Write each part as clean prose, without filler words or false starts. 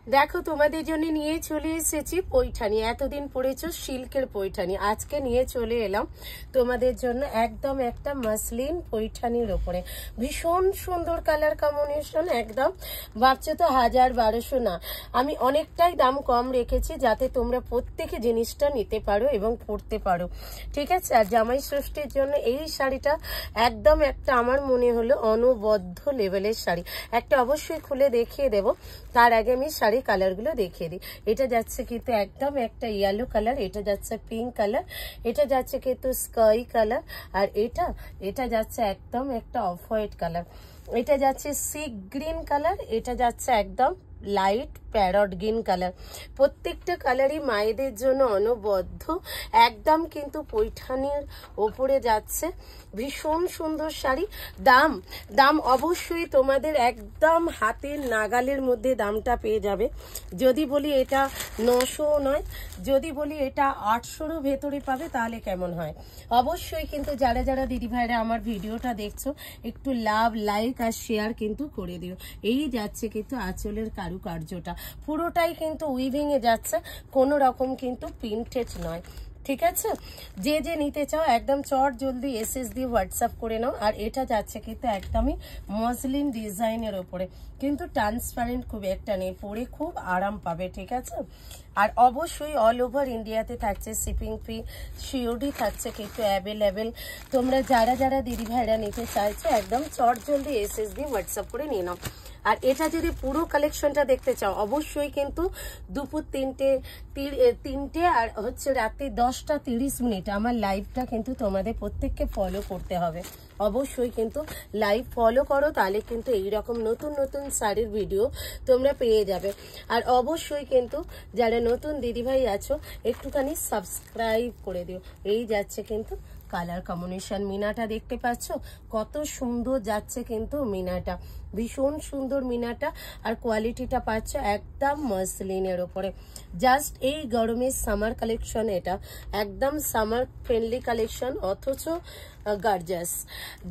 দেখো তোমাদের জন্য নিয়ে চলে এসেছি পৈঠানি। এতদিন পড়েছো সিল্কের পৈঠানি, আজকে নিয়ে চলে এলাম তোমাদের জন্য একদম একটা মাসলিন পৈঠানির ওপরে। ভীষণ সুন্দর কালার কম্বিনেশন, একদম ভাবছো তো 1000-1200 না, আমি অনেকটাই দাম কম রেখেছি যাতে তোমরা প্রত্যেকে জিনিসটা নিতে পারো এবং পরতে পারো, ঠিক আছে। আর জামাই ষষ্ঠীর জন্য এই শাড়িটা একদম একটা আমার মনে হলো অনবদ্য লেভেলের শাড়ি। একটা অবশ্যই খুলে দেখিয়ে দেবো, তার আগে আমি শাড়ি কালারগুলো দেখিয়ে দিই। এটা যাচ্ছে কিন্তু একদম একটা ইয়েলো কালার, এটা যাচ্ছে পিঙ্ক কালার, এটা যাচ্ছে কিন্তু স্কাই কালার, আর এটা যাচ্ছে একদম একটা অফ হোয়াইট কালার, এটা যাচ্ছে সি গ্রিন কালার, এটা যাচ্ছে একদম লাইট প্যারট গ্রিন কালার। প্রত্যেকটা কালারই মায়েদের জন্য অনবদ্য, একদম কিন্তু পৈঠানির ওপরে যাচ্ছে। ভীষণ সুন্দর শাড়ি। দাম অবশ্যই তোমাদের একদম হাতের নাগালের মধ্যে দামটা পেয়ে যাবে। যদি বলি এটা 900 নয়, যদি বলি এটা 800-র ভেতরে পাবে, তাহলে কেমন হয়? অবশ্যই কিন্তু যারা যারা দিদিভাইরা আমার ভিডিওটা দেখছো একটু লাভ, লাইক আর শেয়ার কিন্তু করে দিও। এই যাচ্ছে কিন্তু আঁচলের কারুকার্যটা পুরোটাই কিন্তু উইভিং এ যাচ্ছে, কোনো রকম কিন্তু প্রিন্টেড নয়, ঠিক আছে। যে যে নিতে চাও একদম চট জলদি এসএস দিয়ে হোয়াটসঅ্যাপ করে নাও। আর এটা যাচ্ছে কিন্তু একদমই মসলিন ডিজাইনের ওপরে, কিন্তু ট্রান্সপারেন্ট খুব একটা নেই, পরে খুব আরাম পাবে, ঠিক আছে। আর অবশ্যই অল ওভার ইন্ডিয়াতে থাকছে শিপিং ফি, সিওডি থাকছে কিন্তু অ্যাভেলেবেল। তোমরা যারা যারা দিদিভাইরা নিতে চাইছো একদম চট জলদি এসএস দিয়ে হোয়াটসঅ্যাপ করে নিয়ে নাও। আর এটা যদি পুরো কালেকশনটা দেখতে চাও অবশ্যই কিন্তু দুপুর 3টে আর হচ্ছে রাত্রি 10টা 30 আমার লাইভটা কিন্তু তোমাদের প্রত্যেককে ফলো করতে হবে। অবশ্যই কিন্তু লাইভ ফলো করো, তাহলে কিন্তু এইরকম নতুন নতুন শাড়ির ভিডিও তোমরা পেয়ে যাবে। আর অবশ্যই কিন্তু যারা নতুন দিদিভাই আছো একটুখানি সাবস্ক্রাইব করে দিও। এই যাচ্ছে কিন্তু কালার কম্বিনেশন, মিনাটা দেখতে পাচ্ছ কত সুন্দর যাচ্ছে কিন্তু মিনাটা, ভীষণ সুন্দর মিনাটা। আর কোয়ালিটিটা পাচ্ছ একদম মসলিনের ওপরে। জাস্ট এই গরমের সামার কালেকশন, এটা একদম সামার ফ্রেন্ডলি কালেকশন, অথচ গর্জাস।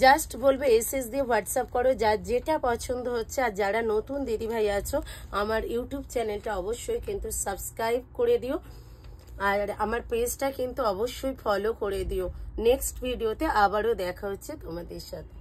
জাস্ট বলবে এসএস দিয়ে হোয়াটসঅ্যাপ করো যার যেটা পছন্দ হচ্ছে। আর যারা নতুন দিদিভাই আছো আমার ইউটিউব চ্যানেলটা অবশ্যই কিন্তু সাবস্ক্রাইব করে দিও, আর আমার পেজটা কিন্তু অবশ্যই ফলো করে দিও। নেক্সট ভিডিওতে আবারও দেখা হচ্ছে তোমাদের সাথে।